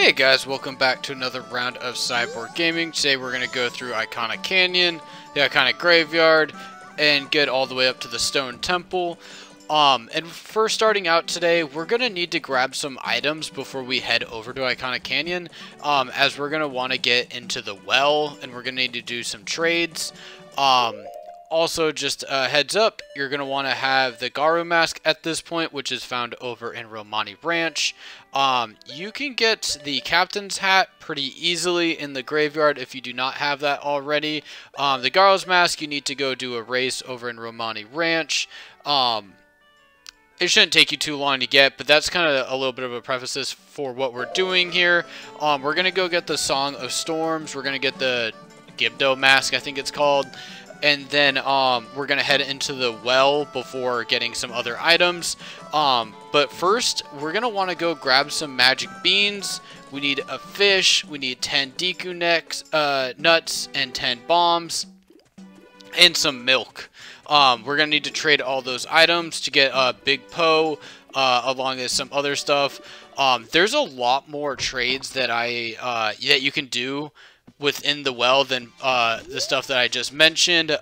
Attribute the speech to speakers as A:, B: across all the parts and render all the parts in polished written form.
A: Hey guys, welcome back to another round of Cyborg Gaming. Today we're going to go through Ikana Canyon, the Ikana Graveyard, and get all the way up to the Stone Temple. And for starting out today, we're going to need to grab some items before we head over to Ikana Canyon, as we're going to want to get into the well, and we're going to need to do some trades. Also, just a heads up, you're going to want to have the Garu mask at this point, which is found over in Romani Ranch. You can get the captain's hat pretty easily in the graveyard if you do not have that already. The Garu's mask, you need to go do a race over in Romani Ranch. It shouldn't take you too long to get, but that's kind of a little bit of a preface for what we're doing here. We're going to go get the Song of Storms. We're going to get the Gibdo mask, I think it's called. And then we're going to head into the well before getting some other items. But first, we're going to want to go grab some magic beans. We need a fish. We need 10 Deku nuts and 10 bombs. And some milk. We're going to need to trade all those items to get a Big Poe along with some other stuff. There's a lot more trades that that you can do within the well than the stuff that I just mentioned.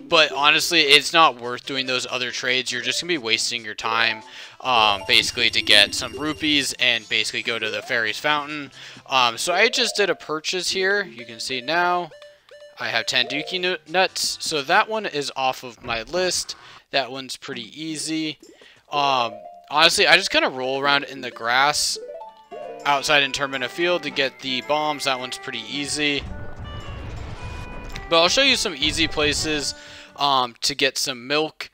A: But honestly, it's not worth doing those other trades. You're just going to be wasting your time basically to get some rupees and basically go to the fairy's fountain. So I just did a purchase here. You can see now I have 10 Dookie nuts. So that one is off of my list. That one's pretty easy. Honestly, I just kind of roll around in the grass outside in Termina Field to get the bombs. That one's pretty easy. But I'll show you some easy places to get some milk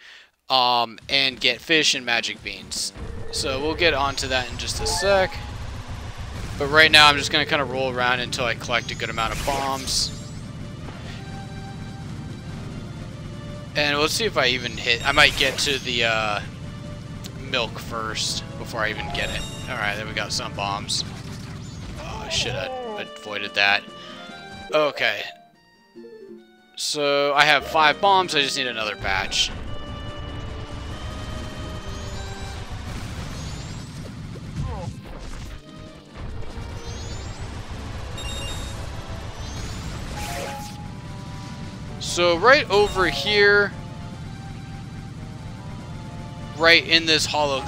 A: and get fish and magic beans. So we'll get onto that in just a sec. But right now I'm just going to kind of roll around until I collect a good amount of bombs. And let's see if I even hit. I might get to the milk first before I even get it. Alright, then we got some bombs. Oh, I should have avoided that. Okay. So, I have 5 bombs, I just need another batch. So, right over here, right in this hollow...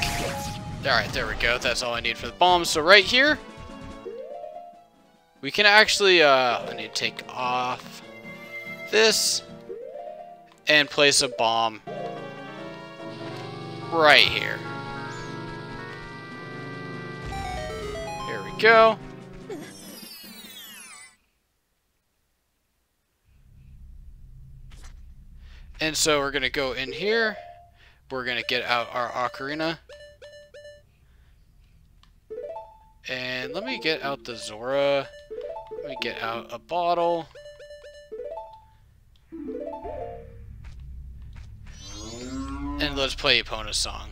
A: Alright, there we go. That's all I need for the bombs. So right here, we can actually, I need to take off this and place a bomb right here. Here we go. And so we're going to go in here. We're going to get out our ocarina. And let me get out the Zora. Let me get out a bottle. And let's play Epona's song.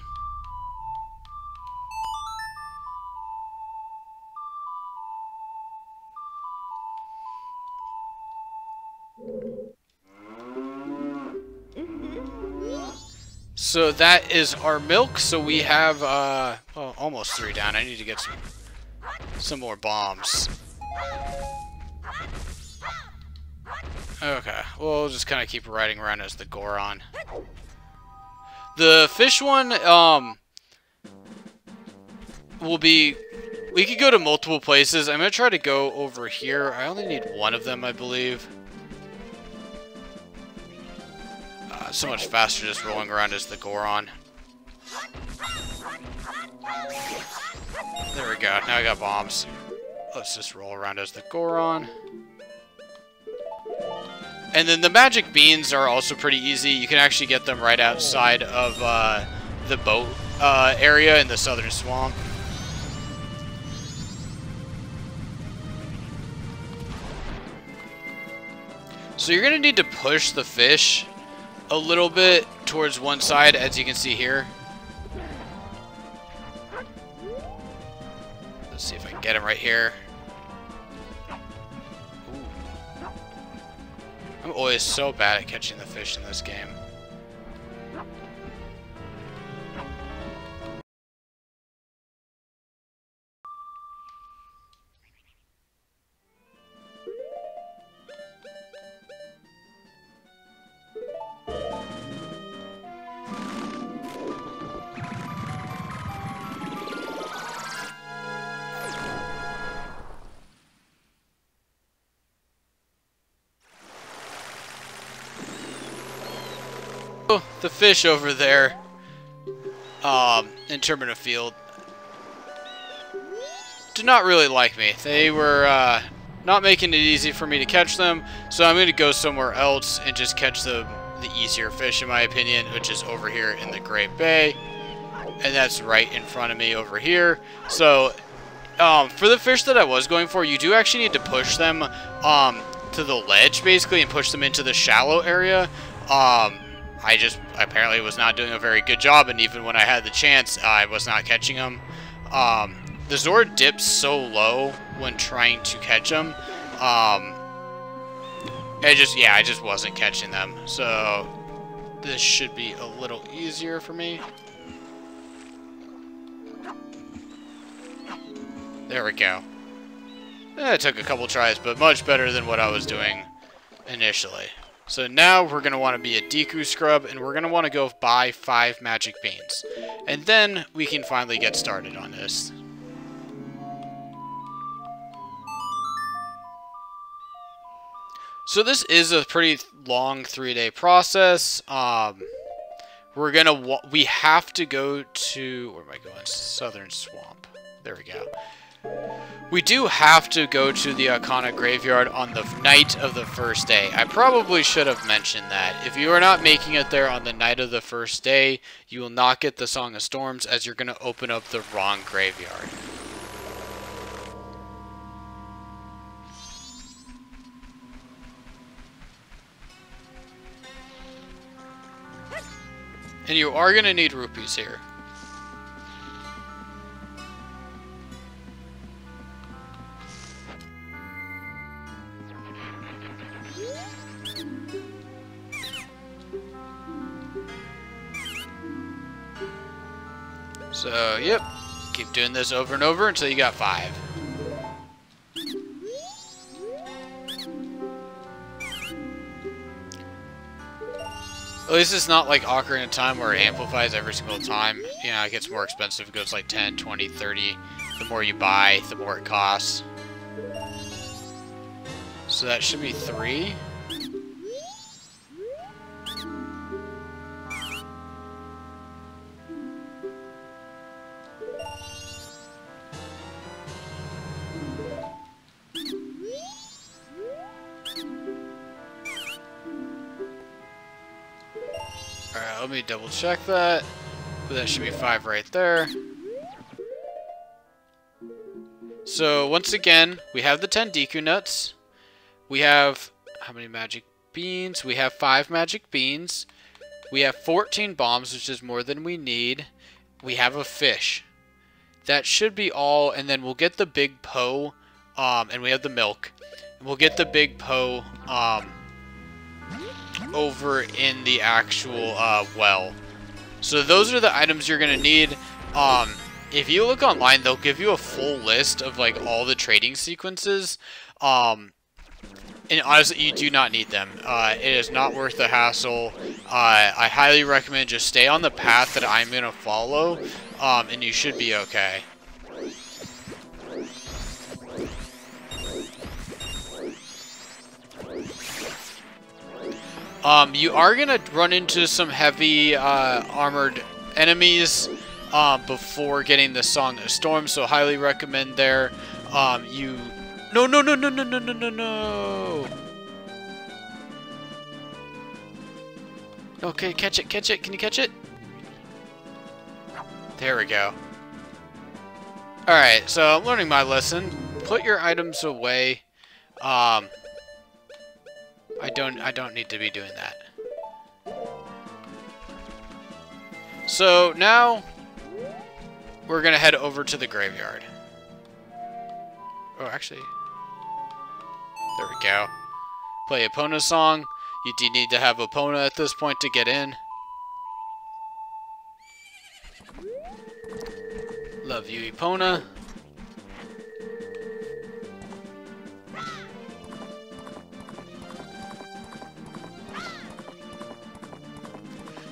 A: So that is our milk. So we have well, almost 3 down. I need to get some more bombs. Okay, we'll just kind of keep riding around as the Goron. The fish one, will be... We could go to multiple places. I'm going to try to go over here. I only need one of them, I believe. So much faster just rolling around as the Goron. There we go. Now I got bombs. Let's just roll around as the Goron. And then the magic beans are also pretty easy. You can actually get them right outside of the boat area in the southern swamp. So you're going to need to push the fish a little bit towards one side, as you can see here. Let's see if I can get him right here. Ooh. I'm always so bad at catching the fish in this game. The fish over there, in Termina Field, did not really like me. They were not making it easy for me to catch them, so I'm going to go somewhere else and just catch the easier fish, in my opinion, which is over here in the Great Bay, and that's right in front of me over here. So, for the fish that I was going for, you do actually need to push them to the ledge, basically, and push them into the shallow area. I apparently was not doing a very good job, and even when I had the chance, I was not catching them. The Zora dips so low when trying to catch them. I just wasn't catching them. So this should be a little easier for me. There we go. It took a couple tries, but much better than what I was doing initially. So now we're going to want to be a Deku Scrub, and we're going to want to go buy 5 magic beans. And then we can finally get started on this. So this is a pretty long 3-day process. We have to go to, where am I going? Southern Swamp. There we go. We do have to go to the Ikana Graveyard on the night of the first day. I probably should have mentioned that. If you are not making it there on the night of the first day, you will not get the Song of Storms, as you're going to open up the wrong graveyard. And you are going to need rupees here. So, yep. Keep doing this over and over until you got 5. At least it's not like Ocarina of Time where it amplifies every single time. You know, it gets more expensive. It goes like 10, 20, 30. The more you buy, the more it costs. So that should be 3. Alright, let me double check that. But that should be 5 right there. So, once again, we have the 10 Deku Nuts. We have, how many magic beans? We have 5 magic beans. We have 14 bombs, which is more than we need. We have a fish. That should be all, and then we'll get the big Poe, and we have the milk. We'll get the big Poe, over in the actual well. So those are the items you're gonna need. If you look online, they'll give you a full list of like all the trading sequences. And honestly, you do not need them. It is not worth the hassle. I highly recommend just stay on the path that I'm gonna follow, and you should be okay. You are going to run into some heavy armored enemies before getting the Song of Storm, so highly recommend there. No, no, no, no, no, no, no, no, no! Okay, catch it, catch it. Can you catch it? There we go. Alright, so I'm learning my lesson. Put your items away. I don't need to be doing that. So now we're gonna head over to the graveyard. Oh, actually, there we go. Play Epona's song. You do need to have Epona at this point to get in. Love you, Epona.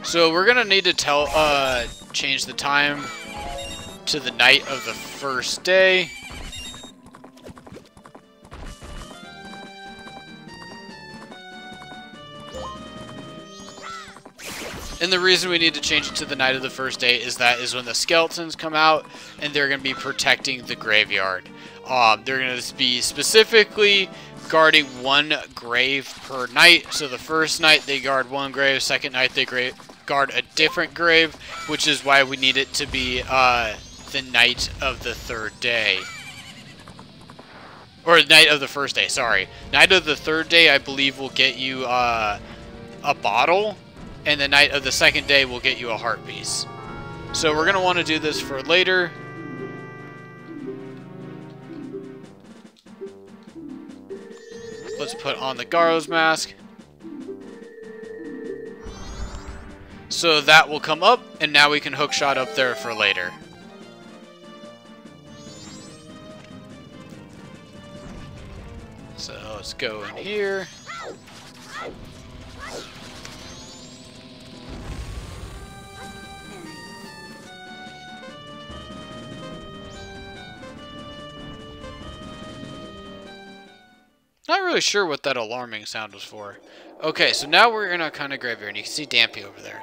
A: So we're gonna need to change the time to the night of the first day. And the reason we need to change it to the night of the first day is that is when the skeletons come out, and they're going to be protecting the graveyard. They're going to be specifically guarding one grave per night. So the first night they guard one grave, second night they guard a different grave, which is why we need it to be the night of the third day. Or night of the first day, sorry. Night of the third day, I believe, will get you a bottle, and the night of the second day will get you a heart piece. So we're going to want to do this for later. Let's put on the Garo's mask. So that will come up, and now we can hookshot up there for later. So let's go in here. Not really sure what that alarming sound was for. Okay, so now we're in Ikana Graveyard, and you can see Dampy over there.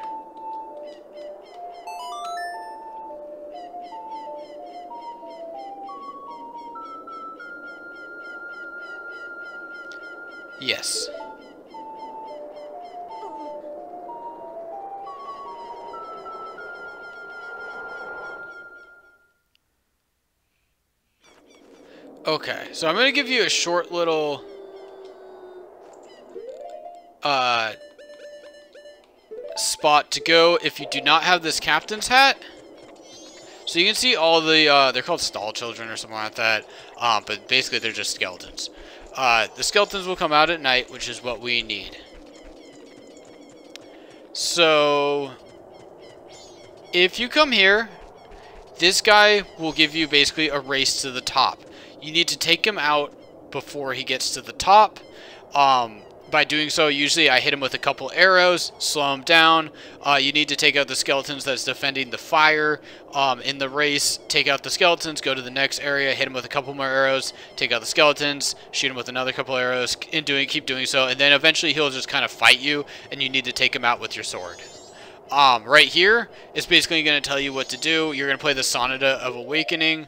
A: Yes. Okay, so I'm going to give you a short little spot to go if you do not have this captain's hat. So you can see all the, they're called stall children or something like that, but basically they're just skeletons. The skeletons will come out at night, which is what we need. So if you come here, this guy will give you basically a race to the top. You need to take him out before he gets to the top. By doing so, usually I hit him with a couple arrows, slow him down. You need to take out the skeletons that's defending the fire in the race. Take out the skeletons, go to the next area, hit him with a couple more arrows, take out the skeletons, shoot him with another couple arrows, and keep doing so. And then eventually he'll just kind of fight you, and you need to take him out with your sword. Right here is basically going to tell you what to do. You're going to play the Sonata of Awakening.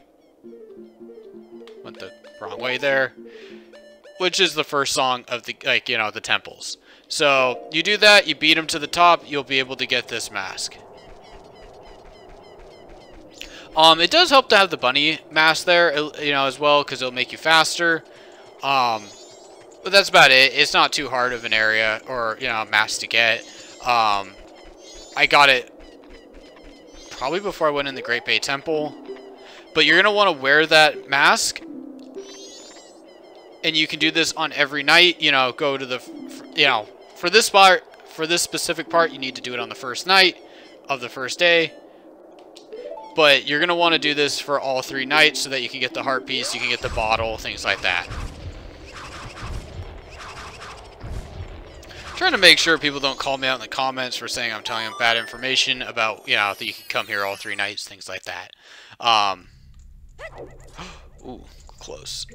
A: Went the wrong way there. Which is the first song of the, the temples. So you do that, you beat him to the top, you'll be able to get this mask. It does help to have the bunny mask there, as well, because it'll make you faster. But that's about it. It's not too hard of an area or, mask to get. I got it probably before I went in the Great Bay Temple. But you're going to want to wear that mask. And you can do this on every night, go to the, for this part, for this specific part, you need to do it on the first night of the first day. But you're going to want to do this for all 3 nights so that you can get the heart piece, you can get the bottle, things like that. Trying to make sure people don't call me out in the comments for saying I'm telling them bad information about, that you can come here all 3 nights, things like that. Ooh. Close.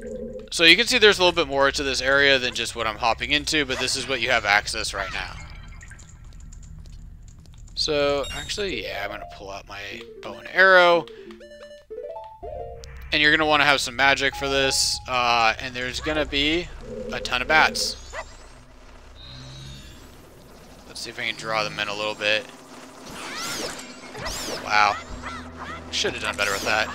A: So you can see there's a little bit more to this area than just what I'm hopping into, but this is what you have access right now. So actually, yeah, I'm going to pull out my bow and arrow. And you're going to want to have some magic for this, and there's going to be a ton of bats. Let's see if I can draw them in a little bit. Wow. Should have done better with that.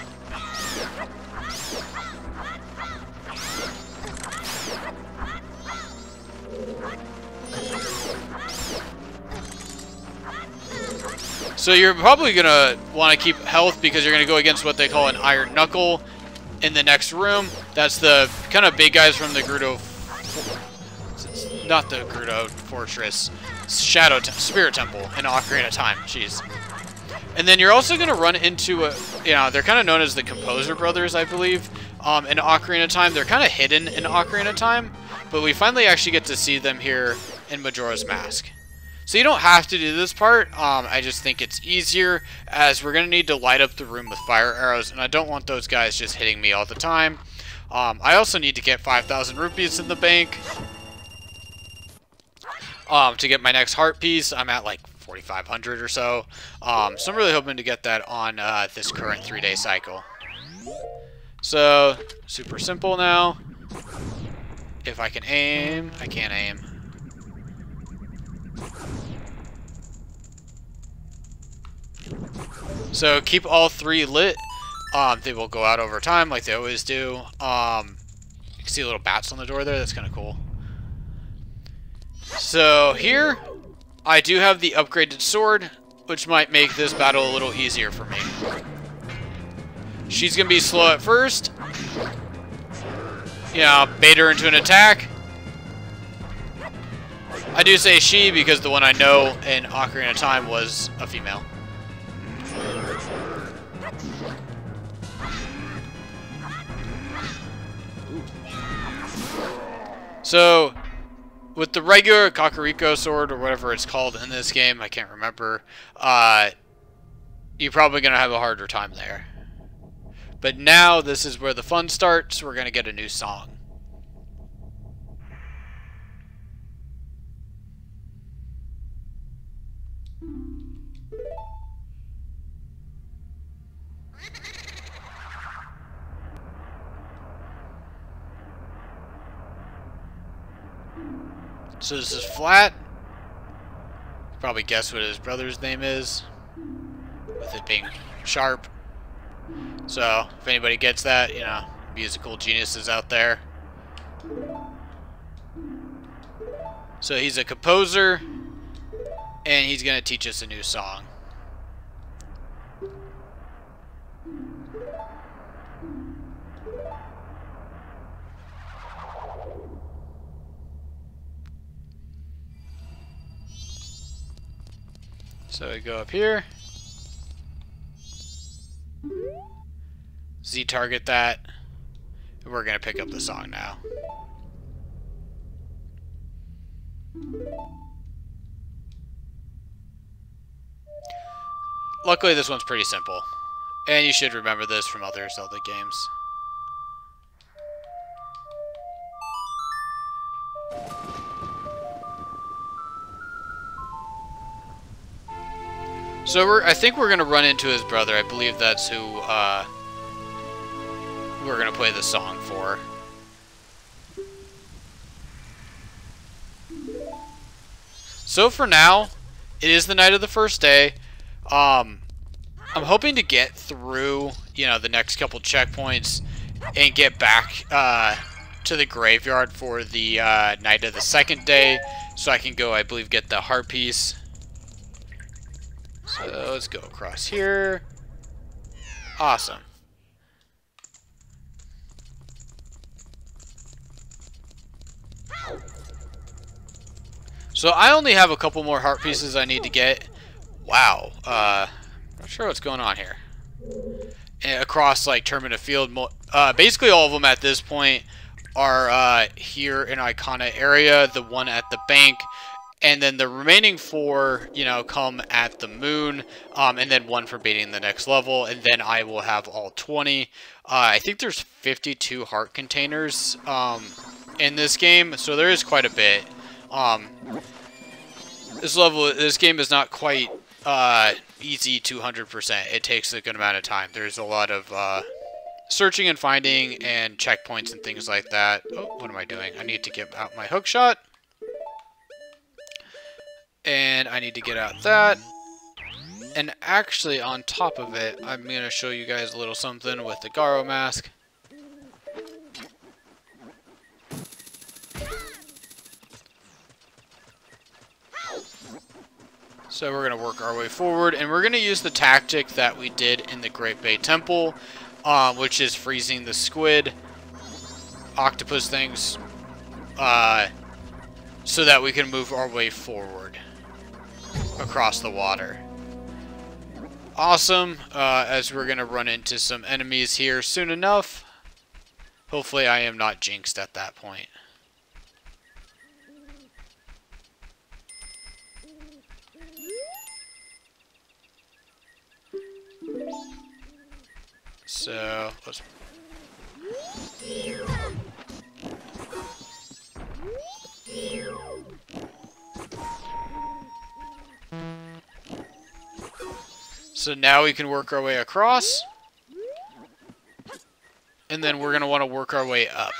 A: So you're probably going to want to keep health because you're going to go against what they call an Iron Knuckle in the next room. That's the kind of big guys from the Gerudo... Not the Gerudo Fortress. Spirit Temple in Ocarina of Time. Jeez. And then you're also going to run into a... they're kind of known as the Composer Brothers, I believe. In Ocarina of Time. They're kind of hidden in Ocarina of Time. But we finally actually get to see them here in Majora's Mask. So you don't have to do this part, I just think it's easier, as we're going to need to light up the room with fire arrows, and I don't want those guys just hitting me all the time. I also need to get 5,000 rupees in the bank to get my next heart piece. I'm at like 4,500 or so. So I'm really hoping to get that on this current 3-day cycle. So, super simple now. If I can aim, I can't aim. So keep all 3 lit. They will go out over time like they always do. You can see little bats on the door there. That's kind of cool. So here, I do have the upgraded sword, which might make this battle a little easier for me. She's going to be slow at first. You know, bait her into an attack. I do say she because the one I know in Ocarina of Time was a female. So, with the regular Kakariko sword, or whatever it's called in this game, I can't remember, you're probably going to have a harder time there. But now, this is where the fun starts. We're going to get a new song. So this is flat. Probably guess what his brother's name is, with it being sharp. So, if anybody gets that, you know, musical geniuses out there. So he's a composer, and he's going to teach us a new song. So we go up here. Z-target that. And we're going to pick up the song now. Luckily, this one's pretty simple. And you should remember this from other Zelda games. So I think we're going to run into his brother. I believe that's who we're going to play the song for. So for now, it is the night of the first day. I'm hoping to get through, you know, the next couple checkpoints and get back to the graveyard for the night of the second day, so I can go, I believe, get the heart piece. So let's go across here. Awesome. So I only have a couple more heart pieces I need to get. Wow. Not sure what's going on here. And across like Termina Field, basically all of them at this point are here in Ikana area. The one at the bank. And then the remaining 4, you know, come at the moon, and then 1 for beating the next level, and then I will have all 20. I think there's 52 heart containers in this game, so there is quite a bit. This game is not quite easy to 100%. It takes a good amount of time. There's a lot of searching and finding and checkpoints and things like that. Oh, what am I doing? I need to get out my hook shot. And I need to get out that. And actually, on top of it, I'm going to show you guys a little something with the Garo mask. So we're going to work our way forward, and we're going to use the tactic that we did in the Great Bay Temple, which is freezing the squid, octopus things, so that we can move our way forward across the water. Awesome, as we're going to run into some enemies here soon enough. Hopefully I am not jinxed at that point. So, let's... So now we can work our way across. And then we're going to want to work our way up.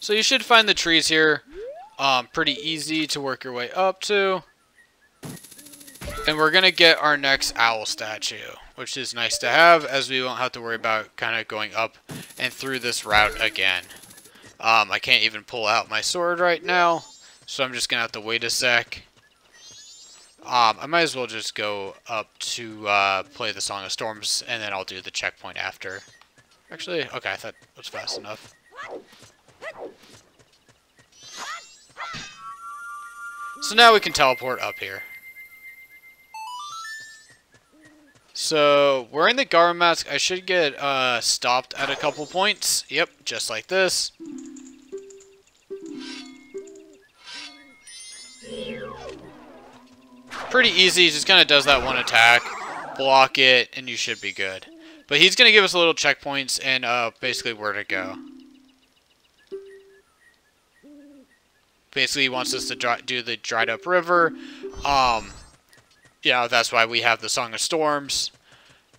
A: So you should find the trees here pretty easy to work your way up to. And we're going to get our next owl statue, which is nice to have, as we won't have to worry about kind of going up and through this route again. I can't even pull out my sword right now, so I'm just going to have to wait a sec. I might as well just go up to play the Song of Storms, and then I'll do the checkpoint after. Actually, okay, I thought it was fast enough. So now we can teleport up here. So, wearing the Garden Mask, I should get stopped at a couple points. Yep, just like this. Pretty easy, just kind of does that one attack, block it, and you should be good. But he's going to give us a little checkpoints and basically where to go. Basically, he wants us to do the dried up river. Yeah, that's why we have the Song of Storms.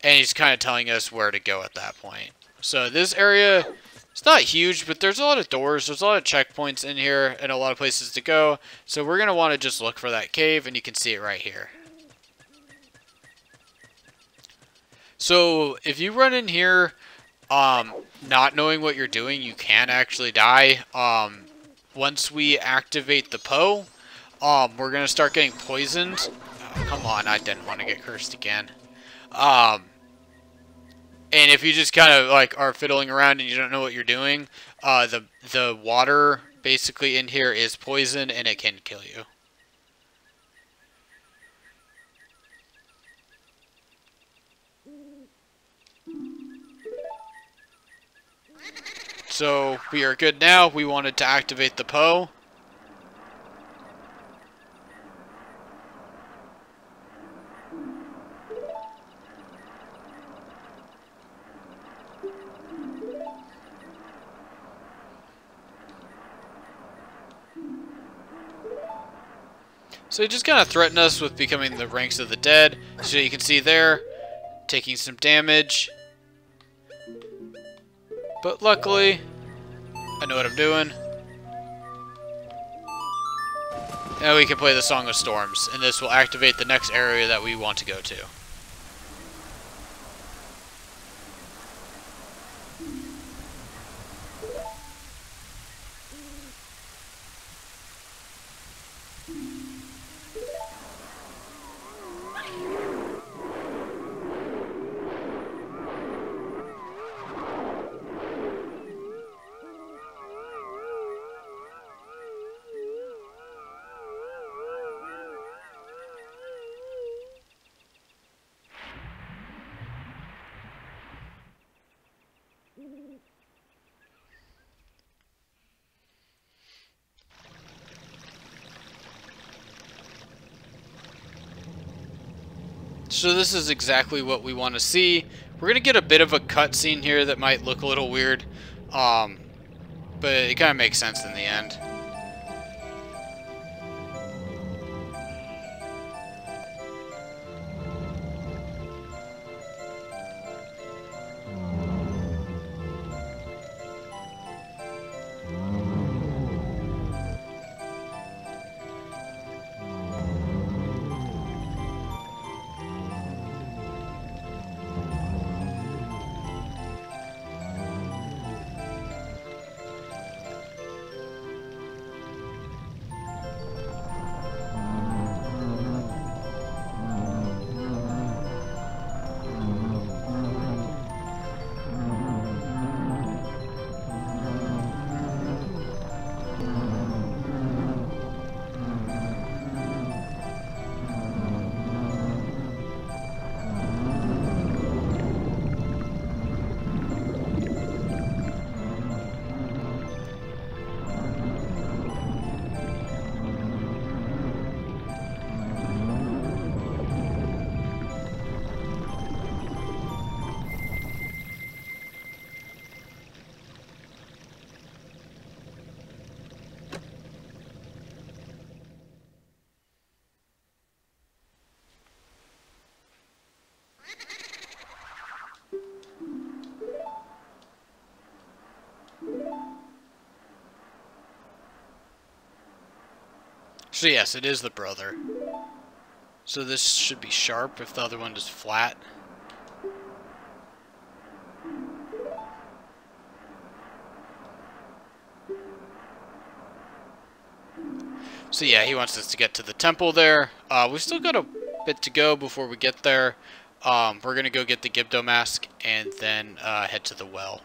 A: And he's kind of telling us where to go at that point. So this area, it's not huge, but there's a lot of doors. There's a lot of checkpoints in here and a lot of places to go. So we're going to want to just look for that cave, and you can see it right here. So if you run in here not knowing what you're doing, you can actually die. Once we activate the Poe, we're going to start getting poisoned. Oh, come on, I didn't want to get cursed again. And if you just kind of like are fiddling around and you don't know what you're doing, the water basically in here is poison and it can kill you. So we are good now. We wanted to activate the Poe. So he just kind of threatened us with becoming the ranks of the dead. So you can see there, taking some damage. But luckily, I know what I'm doing. Now we can play the Song of Storms, and this will activate the next area that we want to go to. So this is exactly what we want to see. We're going to get a bit of a cutscene here that might look a little weird, but it kind of makes sense in the end. So yes, it is the brother. So this should be sharp if the other one is flat. So yeah, he wants us to get to the temple there. We've still got a bit to go before we get there. We're going to go get the Gibdo mask and then head to the well.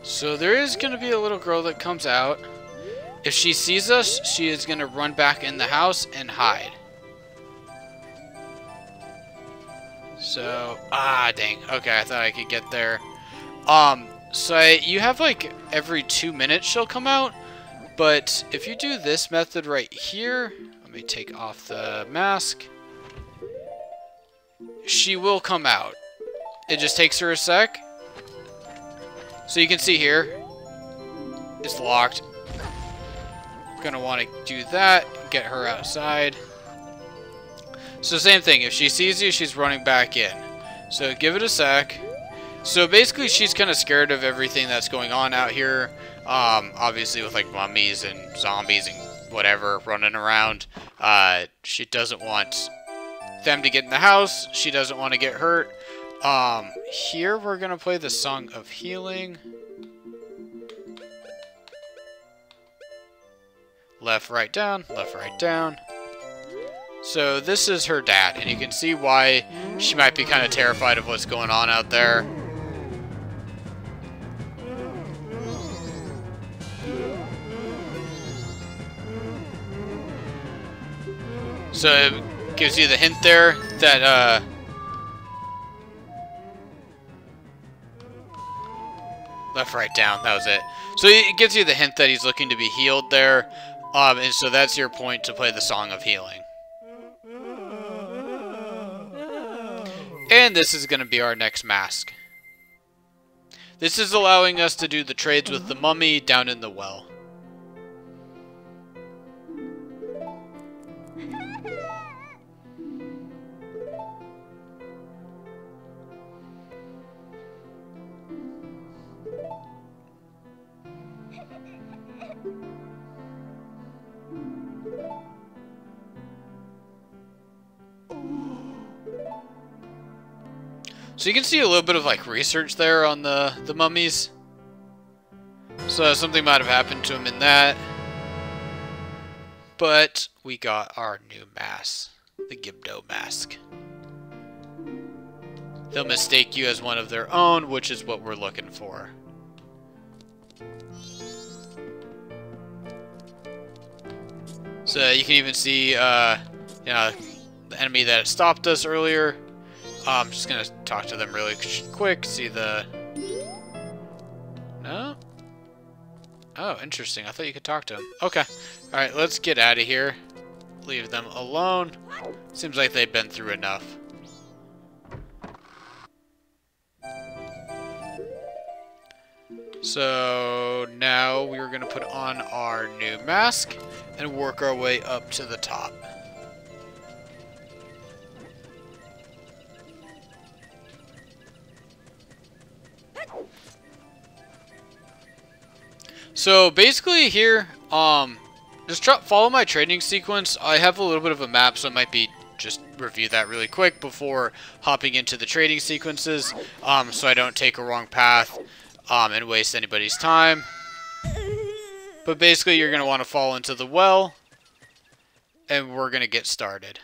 A: So there is going to be a little girl that comes out. If she sees us, she is going to run back in the house and hide. So, dang. Okay, I thought I could get there. You have like every 2 minutes she'll come out. But if you do this method right here, let me take off the mask. She will come out. It just takes her a sec. So you can see here, it's locked. We're gonna want to do that, get her outside. So same thing, if she sees you, she's running back in. So give it a sec. So basically she's kind of scared of everything that's going on out here. Obviously with like mummies and zombies and whatever running around. She doesn't want them to get in the house. She doesn't want to get hurt. Here we're gonna play the Song of Healing. Left, right, down, left, right, down. So this is her dad, and you can see why she might be kind of terrified of what's going on out there. So it gives you the hint there that, left, right, down. That was it. So it gives you the hint that he's looking to be healed there. And so that's your point to play the Song of Healing. And this is going to be our next mask. This is allowing us to do the trades with the mummy down in the well. So you can see a little bit of like research there on the mummies. So something might have happened to him in that. But we got our new mask, the Gibdo mask. They'll mistake you as one of their own, which is what we're looking for. So you can even see, you know, the enemy that stopped us earlier. I'm just gonna talk to them really quick. See the... No? Oh, interesting. I thought you could talk to them. Okay. Alright, let's get out of here. Leave them alone. Seems like they've been through enough. So now we're gonna put on our new mask and work our way up to the top. So basically here, just follow my training sequence. I have a little bit of a map, so I might be just review that really quick before hopping into the trading sequences, so I don't take a wrong path and waste anybody's time. But basically you're going to want to fall into the well, and we're going to get started.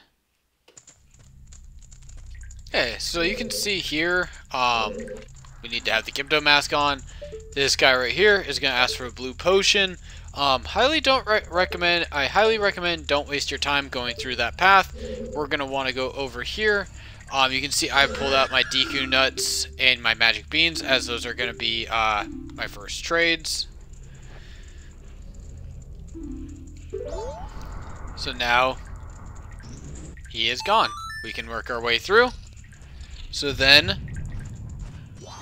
A: Okay, so you can see here, we need to have the Gibdo mask on. This guy right here is going to ask for a blue potion. I highly recommend don't waste your time going through that path. We're going to want to go over here. You can see I pulled out my Deku nuts and my magic beans, as those are going to be my first trades. So now he is gone. We can work our way through. So then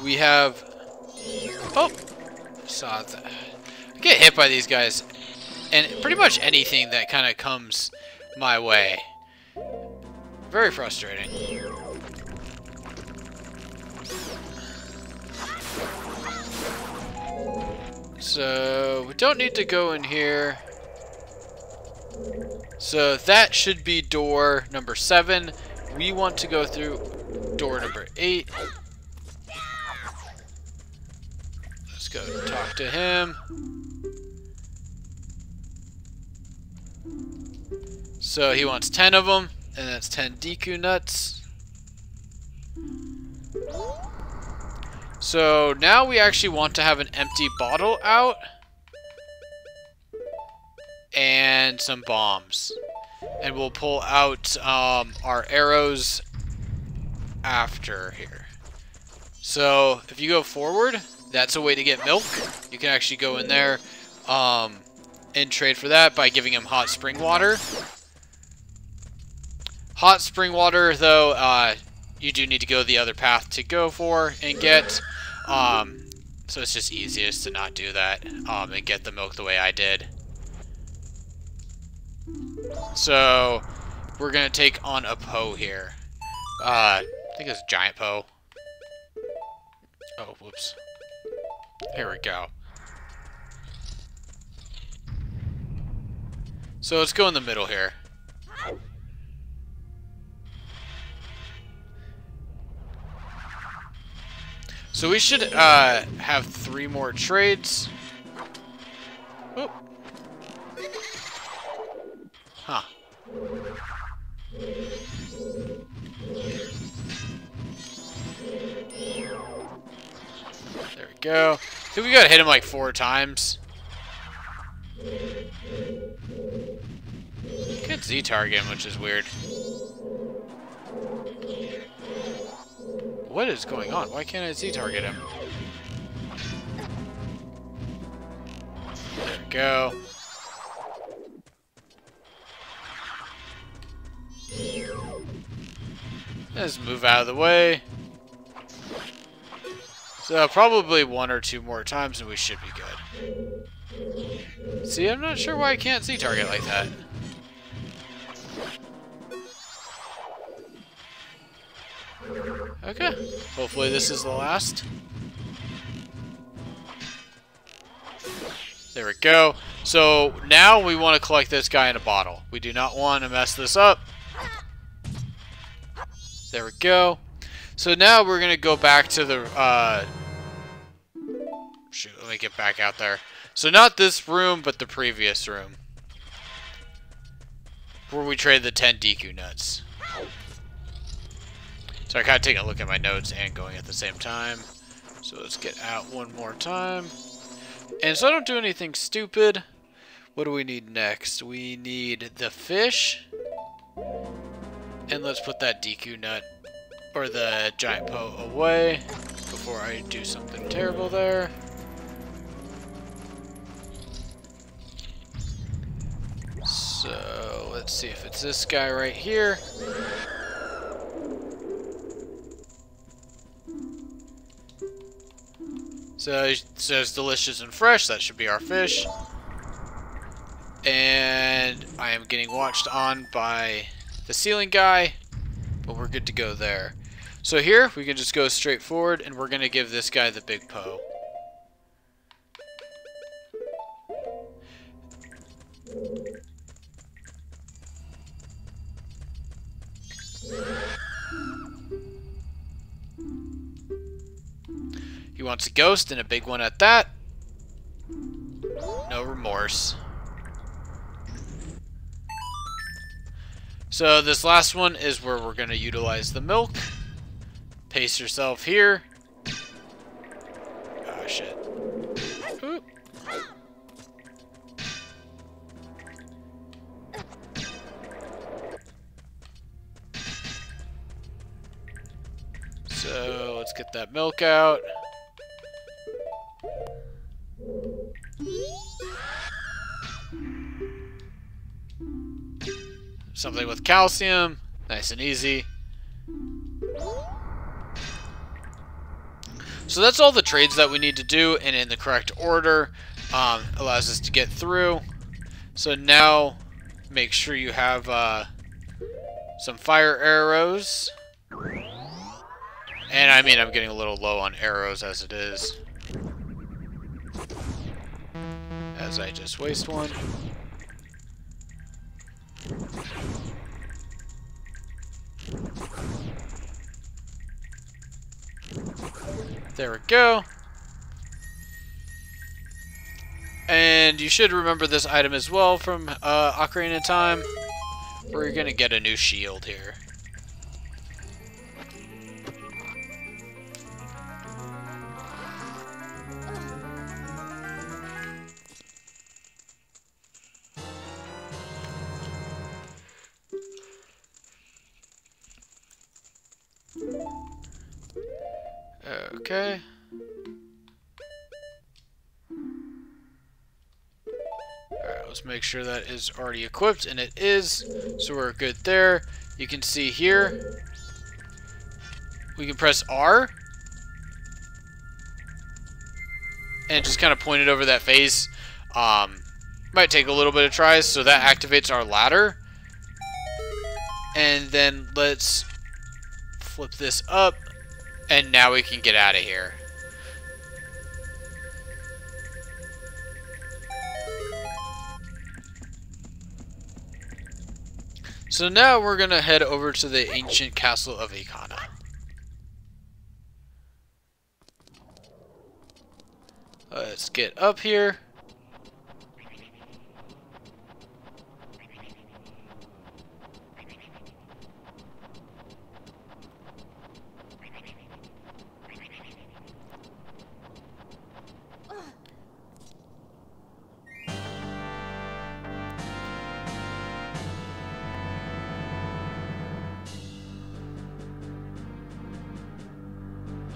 A: we have... Oh! Saw that. I get hit by these guys. And pretty much anything that kind of comes my way. Very frustrating. So, we don't need to go in here. So, that should be door number 7. We want to go through door number 8. Let's go talk to him. So, he wants 10 of them, and that's 10 Deku nuts. So now we actually want to have an empty bottle out and some bombs, and we'll pull out our arrows after here. So if you go forward, that's a way to get milk. You can actually go in there and trade for that by giving him hot spring water. Hot spring water, though, you do need to go the other path to go for and get. So it's just easiest to not do that and get the milk the way I did. So we're gonna take on a Poe here. I think it's a giant Poe. Oh, whoops. Here we go. So let's go in the middle here. So we should have 3 more trades. Oh. Huh. There we go. I think we gotta hit him like 4 times. Good Z target him, which is weird. What is going on? Why can't I Z target him? There we go. Let's move out of the way. So probably 1 or 2 more times and we should be good. See, I'm not sure why I can't Z target like that. Okay, hopefully this is the last. There we go. So now we want to collect this guy in a bottle. We do not want to mess this up. There we go. So now we're going to go back to the... Shoot, let me get back out there. So not this room, but the previous room. Where we traded the 10 Deku nuts. So I kind of take a look at my notes and going at the same time. So let's get out one more time. And so I don't do anything stupid. What do we need next? We need the fish. And let's put that Deku nut, or the giant Poe, away before I do something terrible there. So let's see if it's this guy right here. So it says delicious and fresh. That should be our fish. And I am getting watched on by the ceiling guy, but we're good to go there. So here we can just go straight forward, and we're gonna give this guy the big Poe. He wants a ghost, and a big one at that. No remorse. So this last one is where we're going to utilize the milk. Pace yourself here. Ah, shit. Oop. So let's get that milk out. Something with calcium, nice and easy. So that's all the trades that we need to do, and in the correct order. Allows us to get through. So now, make sure you have some fire arrows. And I mean, I'm getting a little low on arrows as it is. As I just waste one. There we go. And you should remember this item as well from Ocarina of Time, where you're gonna get a new shield here. Okay. Alright, let's make sure that is already equipped, and it is, so we're good there. You can see here, we can press R, and just kind of point it over that face. Might take a little bit of tries, so that activates our ladder. And then let's flip this up, and now we can get out of here. So now we're going to head over to the ancient castle of Ikana. Let's get up here.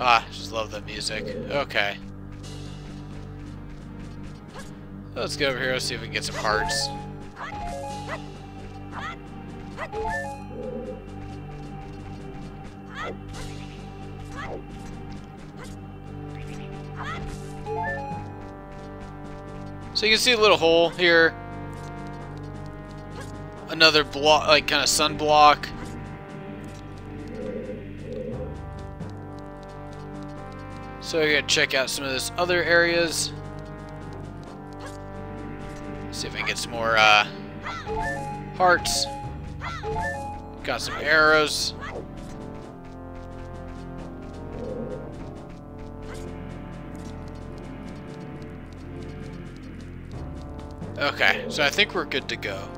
A: Ah, just love the music. Okay. Let's get over here, let's see if we can get some hearts. So you can see a little hole here. Another block, like kind of sun block. So we're gonna check out some of those other areas. See if I can get some more hearts. Got some arrows. Okay, so I think we're good to go.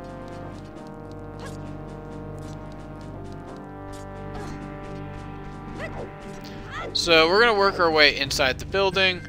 A: So we're gonna work our way inside the building.